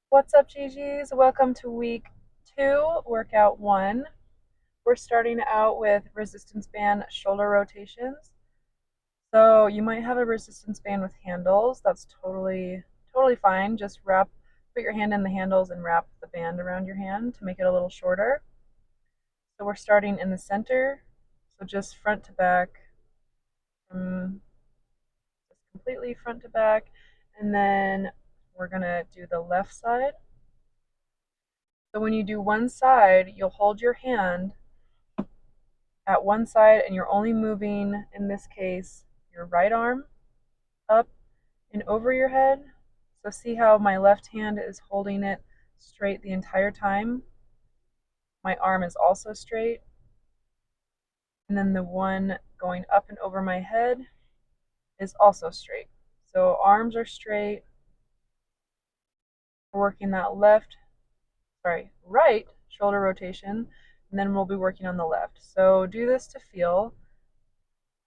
What's up, GGs? Welcome to week 2, workout 1. We're starting out with resistance band shoulder rotations. So you might have a resistance band with handles. That's totally fine. Just put your hand in the handles and wrap the band around your hand to make it a little shorter. So we're starting in the center. So just front to back, just completely front to back. And then we're gonna do the left side. So when you do one side, you'll hold your hand at one side and you're only moving, in this case, your right arm up and over your head. So see how my left hand is holding it straight the entire time? My arm is also straight. And then the one going up and over my head is also straight. So arms are straight. We're working that right shoulder rotation, and then we'll be working on the left. So do this to feel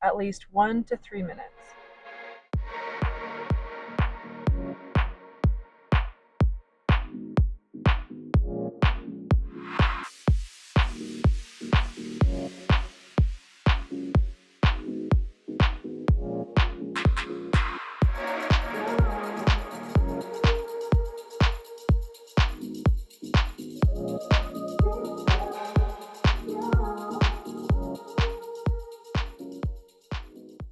at least 1 to 3 minutes.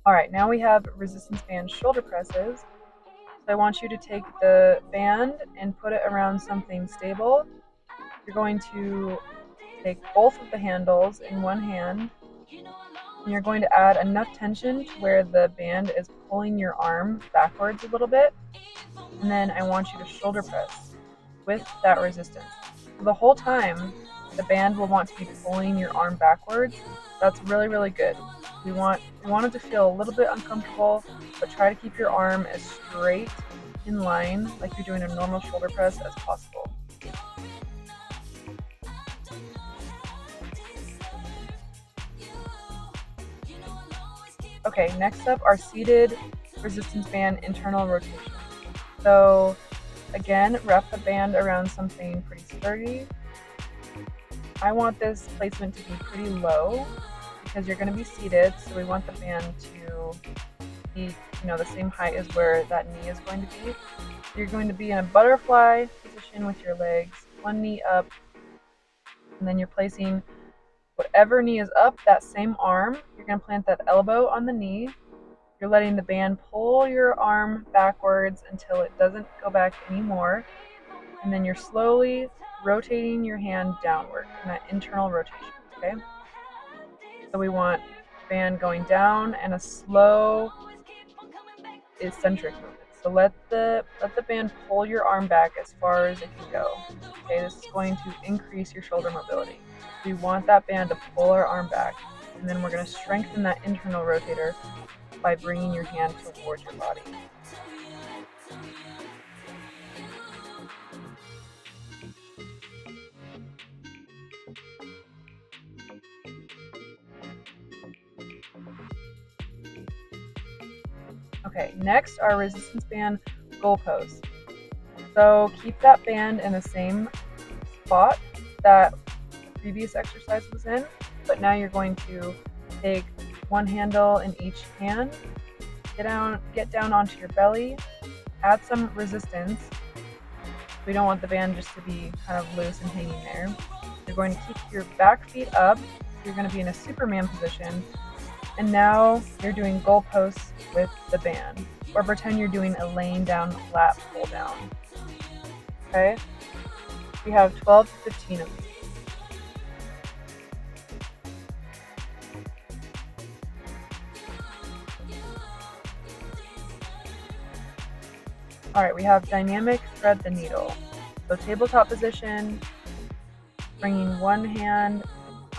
All right, now we have resistance band shoulder presses. So I want you to take the band and put it around something stable. You're going to take both of the handles in one hand, and you're going to add enough tension to where the band is pulling your arm backwards a little bit. And then I want you to shoulder press with that resistance. The whole time, the band will want to be pulling your arm backwards. That's really good. We want it to feel a little bit uncomfortable, but try to keep your arm as straight in line like you're doing a normal shoulder press as possible. Okay, next up are seated resistance band internal rotation. So again, wrap the band around something pretty sturdy. I want this placement to be pretty low because you're going to be seated, so we want the band to be, the same height as where that knee is going to be. You're going to be in a butterfly position with your legs, one knee up, and then you're placing whatever knee is up, that same arm, you're going to plant that elbow on the knee. You're letting the band pull your arm backwards until it doesn't go back anymore, and then you're slowly rotating your hand downward in that internal rotation, okay? So we want band going down and a slow eccentric movement. So let the band pull your arm back as far as it can go. Okay, this is going to increase your shoulder mobility. We want that band to pull our arm back, and then we're going to strengthen that internal rotator by bringing your hand towards your body. Okay, next are resistance band goalposts. So keep that band in the same spot that the previous exercise was in, but now you're going to take one handle in each hand, get down onto your belly, add some resistance. We don't want the band just to be kind of loose and hanging there. You're going to keep your back feet up. You're going to be in a Superman position. And now you're doing goalposts with the band, or pretend you're doing a laying down lat pull down. Okay? We have 12 to 15 of these. All right, we have dynamic thread the needle. So tabletop position, bringing one hand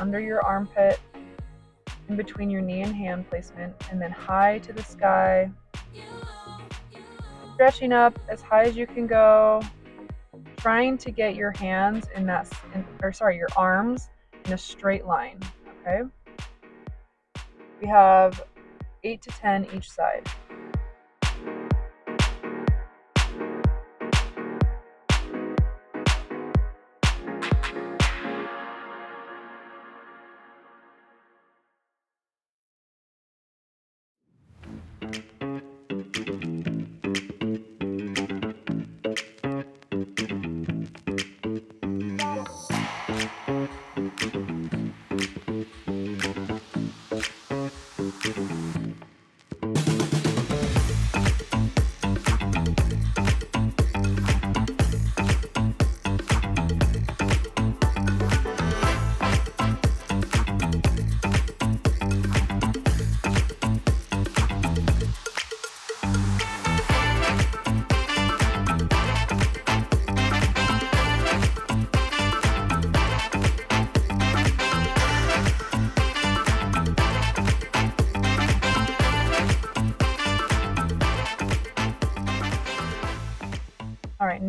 under your armpit, in between your knee and hand placement, and then high to the sky, stretching up as high as you can go, trying to get your hands your arms in a straight line, okay? We have 8 to 10 each side.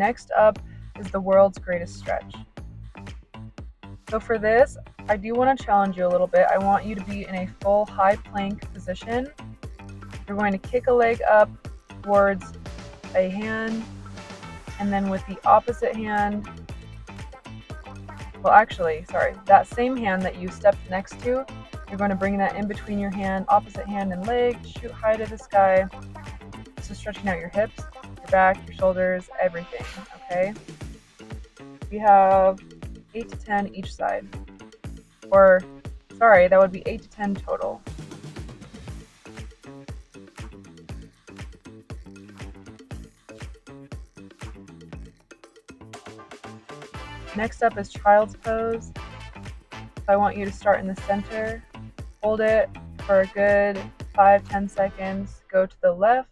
next up is the world's greatest stretch. So for this, I do want to challenge you a little bit. I want you to be in a full high plank position. You're going to kick a leg up towards a hand, and then with the opposite hand, well actually, sorry, that same hand that you stepped next to, you're going to bring that in between your hand, opposite hand and leg, shoot high to the sky. This is stretching out your hips, your back, your shoulders, everything, okay? We have 8 to 10 each side. Or, sorry, that would be 8 to 10 total. Next up is child's pose. So I want you to start in the center, hold it for a good 5-10 seconds, go to the left,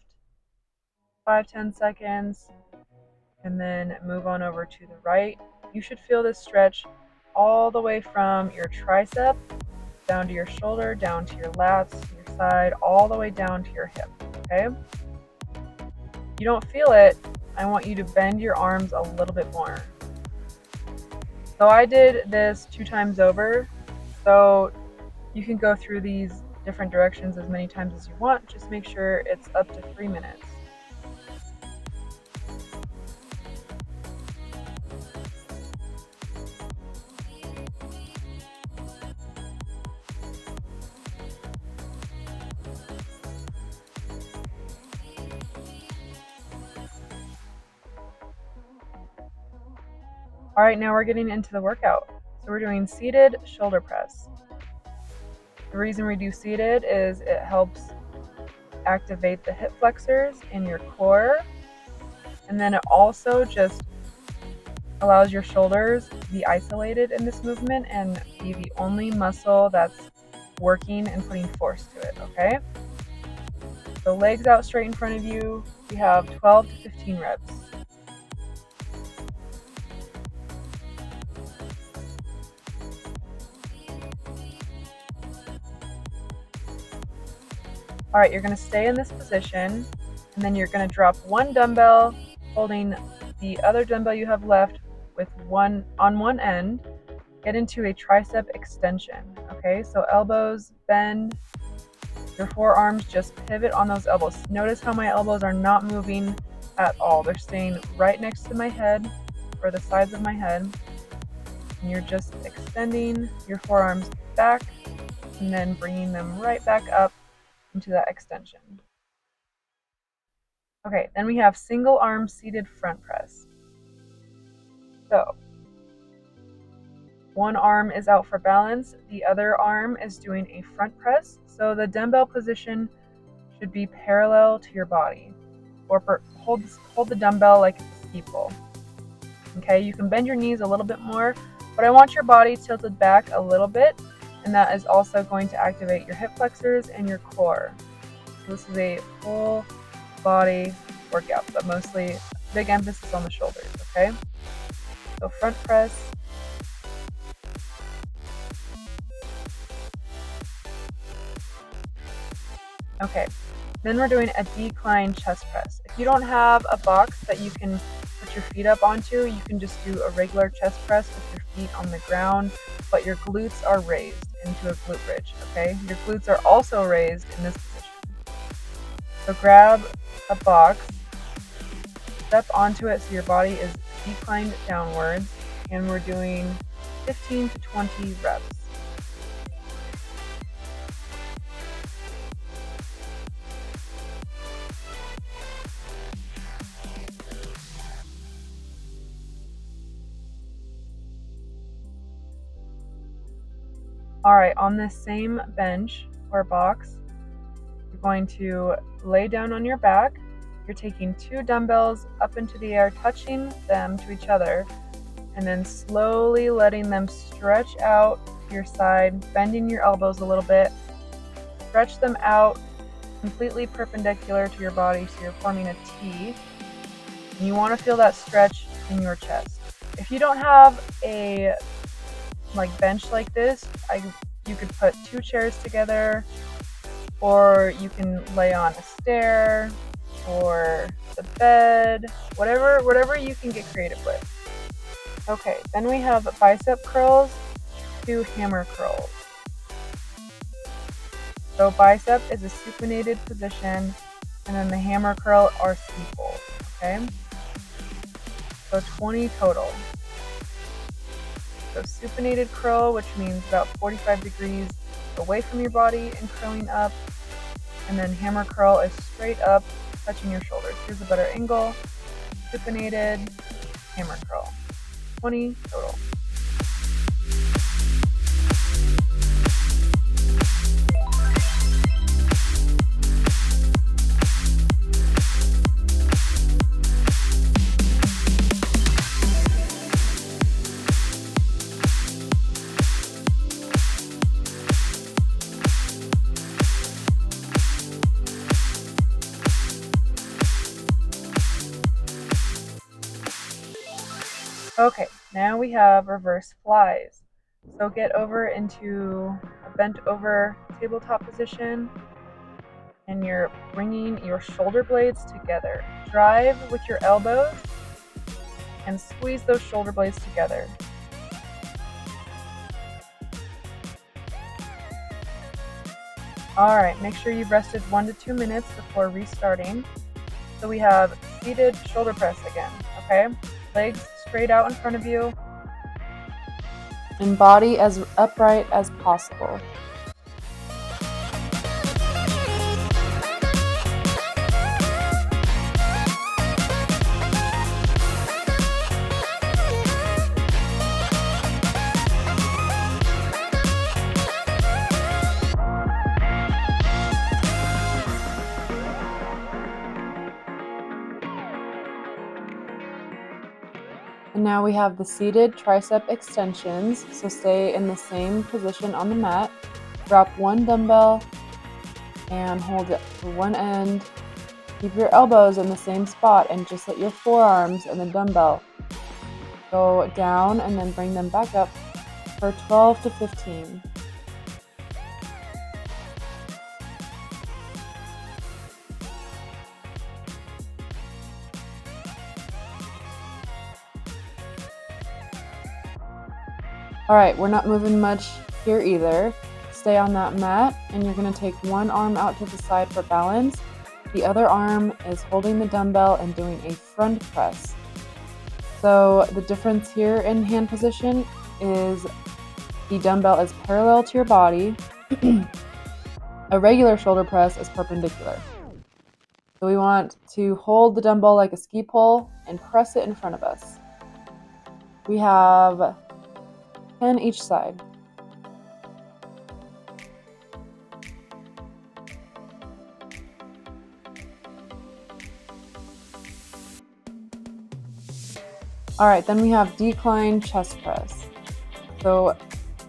5-10 seconds, and then move on over to the right. You should feel this stretch all the way from your tricep down to your shoulder, down to your lats, to your side, all the way down to your hip, okay? If you don't feel it, I want you to bend your arms a little bit more. So I did this 2 times over, so you can go through these different directions as many times as you want. Just make sure it's up to 3 minutes. All right, now we're getting into the workout. So we're doing seated shoulder press. The reason we do seated is it helps activate the hip flexors in your core, and then it also just allows your shoulders to be isolated in this movement and be the only muscle that's working and putting force to it, okay? So legs out straight in front of you. We have 12 to 15 reps. All right, you're going to stay in this position, and then you're going to drop one dumbbell, holding the other dumbbell you have left with one on one end. Get into a tricep extension, okay? So elbows bend, your forearms just pivot on those elbows. Notice how my elbows are not moving at all. They're staying right next to my head, or the sides of my head. And you're just extending your forearms back, and then bringing them right back up into that extension. Okay, then we have single arm seated front press. So one arm is out for balance, the other arm is doing a front press. So the dumbbell position should be parallel to your body, or hold the dumbbell like it's a ski pole. Okay, you can bend your knees a little bit more, but I want your body tilted back a little bit, and that is also going to activate your hip flexors and your core. So this is a full body workout, but mostly big emphasis on the shoulders, okay? So front press. Okay, then we're doing a decline chest press. If you don't have a box that you can put your feet up onto, you can just do a regular chest press with your feet on the ground, but your glutes are raised into a glute bridge, okay? Your glutes are also raised in this position. So grab a box, step onto it so your body is declined downwards, and we're doing 15 to 20 reps. All right, on this same bench or box, you're going to lay down on your back. You're taking 2 dumbbells up into the air, touching them to each other, and then slowly letting them stretch out to your side, bending your elbows a little bit. Stretch them out completely perpendicular to your body, so you're forming a T. And you want to feel that stretch in your chest. If you don't have a bench like this, you could put 2 chairs together, or you can lay on a stair, or the bed, whatever you can get creative with. Okay, then we have bicep curls to hammer curls. So bicep is a supinated position, and then the hammer curl are steeples, okay? So 20 total. So supinated curl, which means about 45 degrees away from your body and curling up, and then hammer curl is straight up, touching your shoulders. Here's a better angle. Supinated, hammer curl. 20 total. Okay, now we have reverse flies. So get over into a bent over tabletop position, and you're bringing your shoulder blades together. Drive with your elbows and squeeze those shoulder blades together. All right, make sure you've rested 1 to 2 minutes before restarting. So we have seated shoulder press again, okay? Legs straight out in front of you, and body as upright as possible. And now we have the seated tricep extensions, so stay in the same position on the mat. Drop one dumbbell and hold it for one end. Keep your elbows in the same spot and just let your forearms and the dumbbell go down and then bring them back up for 12 to 15. All right, we're not moving much here either. Stay on that mat, and you're gonna take one arm out to the side for balance. The other arm is holding the dumbbell and doing a front press. So the difference here in hand position is the dumbbell is parallel to your body. A regular shoulder press is perpendicular. So we want to hold the dumbbell like a ski pole and press it in front of us. We have 10 each side. All right, then we have decline chest press. So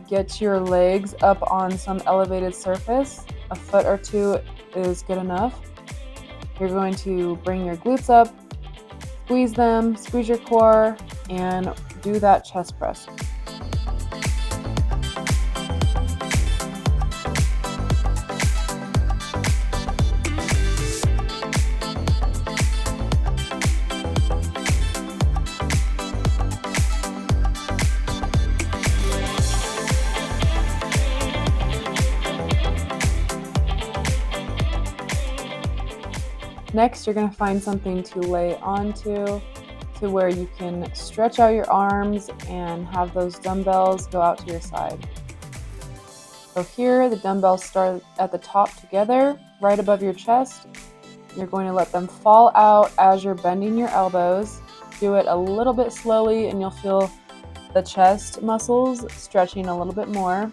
get your legs up on some elevated surface. A foot or two is good enough. You're going to bring your glutes up, squeeze them, squeeze your core, and do that chest press. Next, you're going to find something to lay onto to where you can stretch out your arms and have those dumbbells go out to your side. So here, the dumbbells start at the top together, right above your chest. You're going to let them fall out as you're bending your elbows. Do it a little bit slowly and you'll feel the chest muscles stretching a little bit more.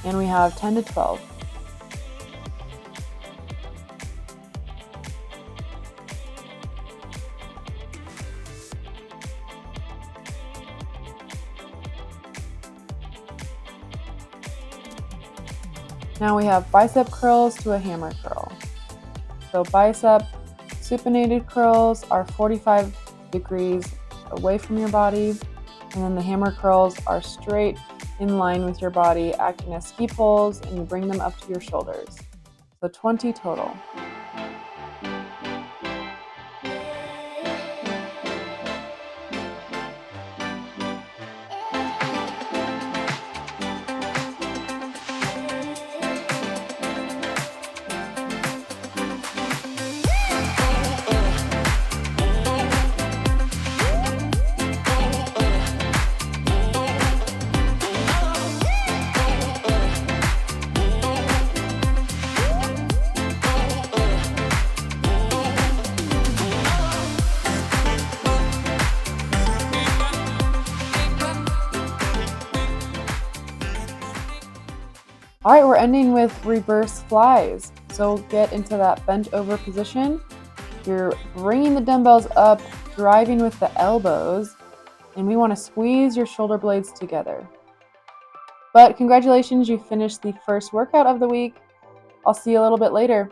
And we have 10 to 12. Now we have bicep curls to a hammer curl. So bicep supinated curls are 45 degrees away from your body, and then the hammer curls are straight in line with your body, acting as ski poles, and you bring them up to your shoulders. So 20 total. All right, we're ending with reverse flies. So get into that bent over position. You're bringing the dumbbells up, driving with the elbows, and we want to squeeze your shoulder blades together. But congratulations, you finished the first workout of the week. I'll see you a little bit later.